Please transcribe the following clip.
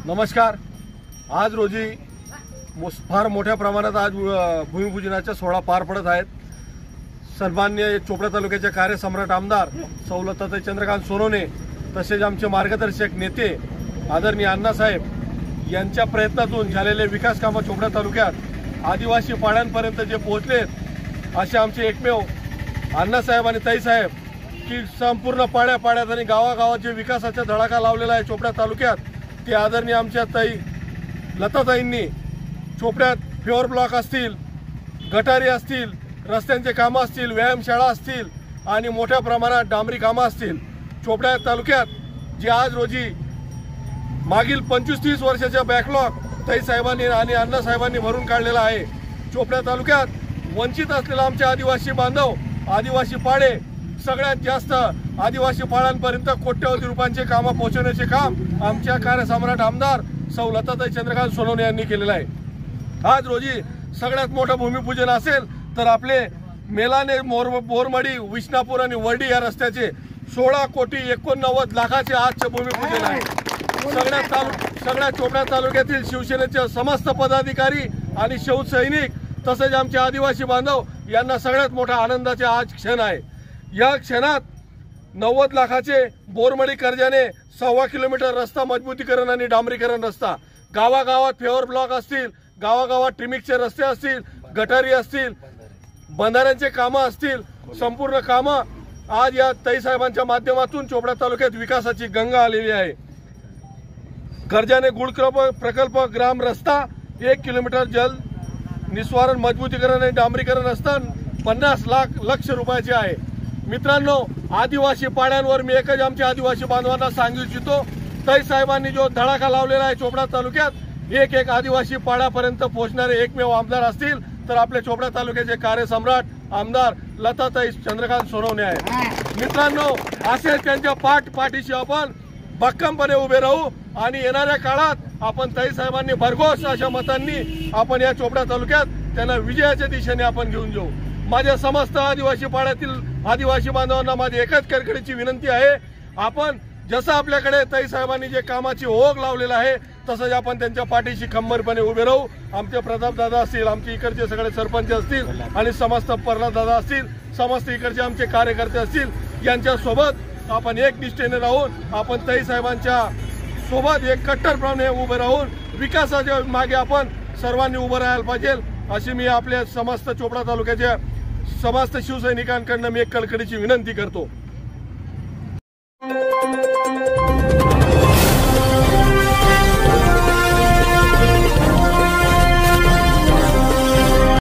नमस्कार। आज रोजी फार मोठ्या प्रमाणात आज भूमिपूजनाचा सोहळा पार पडत आहेत। सन्माननीय चोपडा तालुक्याचे कार्यसम्राट आमदार सौ लताताई चंद्रकांत सोनवणे तसेच आमचे मार्गदर्शक नेते आदरणीय अण्णासाहेब यांच्या प्रयत्नातून झालेले विकास कामं चोपडा तालुक्यात आदिवासी पाड्यांपर्यंत जे पोहोचलेत असे आमचे एकमेव अण्णासाहेब आणि ताईसाहेब की संपूर्ण पाड्यापाड्यात आणि गावागावात जे विकासाचा धडाका लावलेला आहे चोपडा तालुक्यात ते आदरणीय आमच्या ताई लताताईंनी चोपड्यात फ्युअर ब्लॉक असतील, गटारी असतील, रस्त्यांचे कामं असतील, व्यायामशाळा असतील आणि मोठ्या प्रमाणात डांबरी कामं असतील चोपडा तालुक्यात जे आज रोजी मागील 25-30 वर्षाच्या बॅकलॉग ताईसाहेबांनी आणि अण्णासाहेबांनी भरून काढलेला आहे। चोपडा तालुक्यात वंचित असलेला आमचे आदिवासी बांधव, आदिवासी पाडे सगळ्यात जास्त आदिवासी पाड्यांपर्यंत कोट्यवधी रुपयांचे कामं पोहोचवण्याचे काम आमच्या कार्यसम्राट आमदार सौ लताताई चंद्रकांत सोनवणे यांनी केलेलं आहे। आज रोजी सगळ्यात मोठं भूमिपूजन असेल तर आपले मेलाने बोरमडी, विष्णापूर आणि वर्डी या रस्त्याचे 16,89 लाखाचे आजचे भूमिपूजन आहे। सगळ्या चोपडा तालुक्यातील शिवसेनेचे समस्त पदाधिकारी आणि शिवसैनिक तसेच आमचे आदिवासी बांधव यांना सगळ्यात मोठा आनंदाचे आज क्षण आहे। या क्षणात 90 लाखाचे बोरमडी कर्जाने 1.25 किलोमीटर रस्ता मजबूतीकरण आणि डांबरीकरण रस्ता, गावागावात फ्युअर ब्लॉक असतील, गावागावात ट्रिमिक्सचे रस्ते असतील, गटारी असतील, बंधाऱ्यांचे कामं असतील, संपूर्ण कामं आज या ताईसाहेबांच्या माध्यमातून चोपडा तालुक्यात विकासाची गंगा आलेली आहे। कर्जाने गुळ प्रकल्प, ग्राम रस्ता, 1 किलोमीटर जल निस्वारण मजबूतीकरण आणि डांबरीकरण रस्ता 50 लाख रुपयाचे आहे। मित्रांनो, आदिवासी पाड्यांवर मी एकच आमच्या आदिवासी बांधवांना सांगू इच्छितो, ताईसाहेबांनी जो धडाका लावलेला आहे चोपडा तालुक्यात एक आदिवासी पाड्यापर्यंत पोहोचणारे एकमेव आमदार असतील तर आपले चोपडा तालुक्याचे कार्यसम्राट आमदार लताताई चंद्रकांत सोनवणे आहे। मित्रांनो, असेच त्यांच्या पाठीशी आपण भक्कमपणे उभे राहू आणि येणाऱ्या काळात आपण ताईसाहेबांनी भरघोस अशा मतांनी आपण या चोपडा तालुक्यात त्यांना विजयाच्या दिशेने आपण घेऊन जाऊ। माझ्या समस्त आदिवासी पाड्यातील आदिवासी बांधवांना माझी एकच कडकडीची विनंती आहे, आपण जसं आपल्याकडे ताईसाहेबांनी जे कामाची ओघ लावलेला आहे तसंच आपण त्यांच्या पाठीशी खंबीरपणे उभे राहू। आमचे प्रतापदादा असतील, आमचे इकडचे सगळे सरपंच असतील आणि समस्त प्रल्हाददादा असतील, समस्त इकडचे आमचे कार्यकर्ते असतील, यांच्या सोबत आपण एक निष्ठेने राहून आपण ताईसाहेबांच्या सोबत एक कट्टरपणे उभे राहून विकासाच्या मागे आपण सर्वांनी उभं राहायला पाहिजे अशी मी आपल्या समस्त चोपडा तालुक्याच्या समस्त शिवसैनिकांकडून मी एक कळकळीची विनंती करतो।